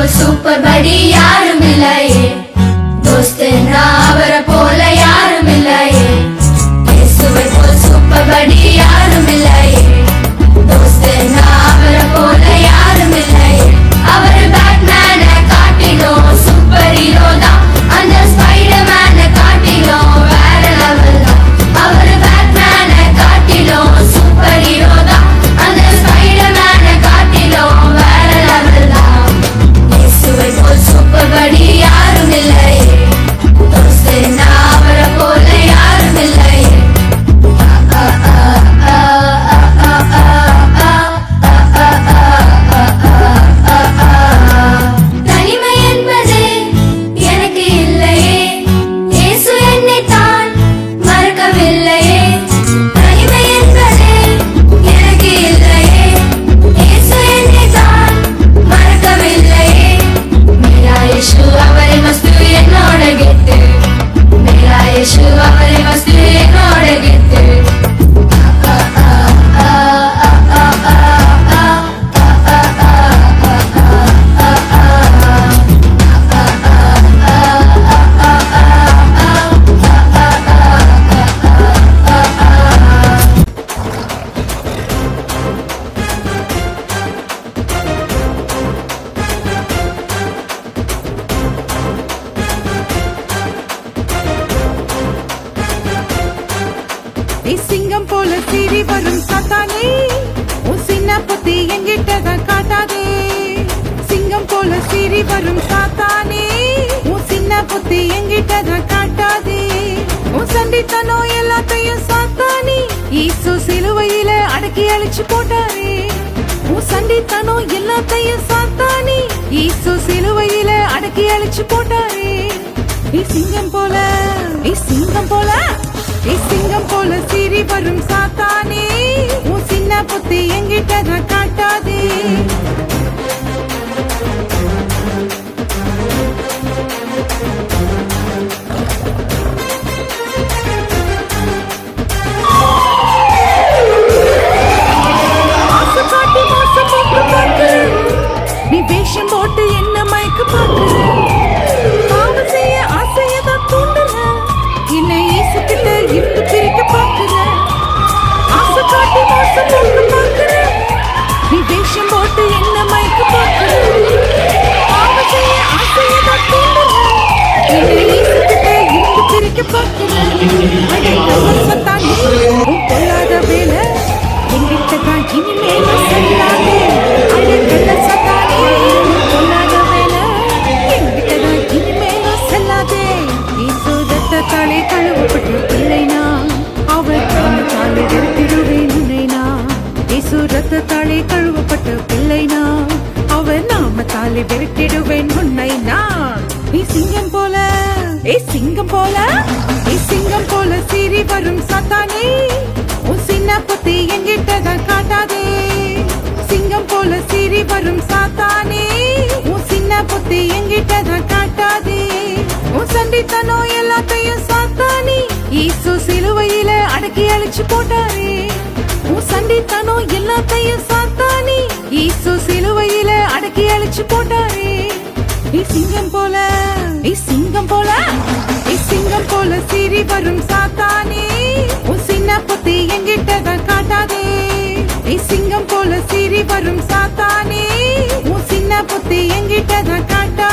Super படி யாரும் இல்லையே, தோஸ்துன்னா அவரை போல யாரும் இல்லையே. இயேசுவை போல் சூப்பர் படி யாரும் இல்லையே, தோஸ்துன்னா அவரை போல யாரும் இல்லையே. அவர் பேட்மேனை காட்டிலும் சூப்பர் ஹீரோ தான், அந்த ஸ்பைடர் மேனை காட்டிலும் வேற லெவல் தான். அவர் பேட்மேனை காட்டிலும் சூப்பர் ஹீரோ தான், அந்த ஸ்பைடர் மேனை காட்டிலும் வேற லெவல் தான். இயேசுவை போல் சூப்பர் படி யாரும் இல்லையே, தோஸ்துன்னா அவரை போல யாரும் இல்லையே. தனிமை என்பது எனக்கு இல்லையே, இயேசு என்னைத்தான் மறக்கவில்லையே. தனிமை என்பது எனக்கு இல்லையே, இயேசு என்னைத்தான் மறக்கவில்லையே. मेरा यीशु அவரை மஸ்து என்னோட கெத்து, मेरा यीशु அவரை மஸ்து என்னோட கெத்து. சிங்கம் போல சீறி வரும் சாத்தானே, உன் சின்ன புத்தி என்கிட்டதான் காட்டாதே. சிங்கம் போல சீறி வரும் சாத்தானே, உன் சின்ன புத்தி என்கிட்டதான் காட்டாதே. உன் சண்டித்தனம் எல்லாத்தையும் சாத்தானே ஈசு சிலுவையில அடக்கி அழிச்சு போட்டாரே. உன் சண்டித்தனம் எல்லாத்தையும் சாத்தானே ஈசு சிலுவையில அடக்கி அழிச்சு போட்டாரே. சிங்கம் போல சிங்கம் போல சிங்கம் போல சீறி வரும் சாத்தானே, உன் சின்ன புத்தி என்கிட்டதான் காட்டாதே. ஆசை காட்டி மோசம் போட்டு பார்க்கிற, நீ வேஷம் போட்டு என்ன மயக்க பார்க்கிற. பாவம் செய்ய ஆசையதான் தூண்டுற, என்னை இயேசுகிட்ட இருந்து பிரிக்க பார்க்கிற. ஆசை காட்டி மோசம் போட்டு பார்க்கிற, நீ வேஷம் போட்டு என்ன மயக்க பார்க்கிற. பாவம் செய்ய ஆசையதான் தூண்டுற, என்னை இயேசுகிட்ட இருந்து பிரிக்க பார்க்கிற. உன் பொல்லாத வேலை எங்கிட்ட தான் இனிமேல் சொல்லாதே. அழகல்ல சத்தானே, உன் பொல்லாத வேலை எங்கிட்ட தான் இனிமேல் சொல்லாதே. இயேசு ரத்தத்தாலே கழுவப்பட்ட பிள்ளை நான், அவர் நாமத்தாலே வெறுத்திடுவேன் உன்னை நான். இயேசு ரத்தத்தாலே கழுவப்பட்ட பிள்ளை நான், அவர் நாமத்தாலே வெறுத்திடுவேன் உன்னை நான். சிங்கம் போல சிங்கம் போல சிங்கம் போல சீறி வரும் சாத்தானே, உன் சின்ன புத்தி என்கிட்டதான் காட்டாதே. சிங்கம் போல சீறி வரும் சாத்தானே, உன் சின்ன புத்தி என்கிட்டதான் காட்டாதே. உன் சண்டித்தனம் எல்லாத்தையும் சாத்தானே ஈசு சிலுவையில அடக்கி அழிச்சு போட்டாரே. உன் சண்டித்தனம் எல்லாத்தையும் சாத்தானே ஈசு சிலுவையில அடக்கி அழிச்சு போட்டாரே. சிங்கம் போல சிங்கம் போல சிங்கம் போல சீறி வரும் சாத்தானே, உன் சின்ன புத்தி என்கிட்டதான் காட்டாதே. சிங்கம் போல சீறி வரும் சாத்தானே, உன் சின்ன புத்தி என்கிட்டதான் காட்டாதே.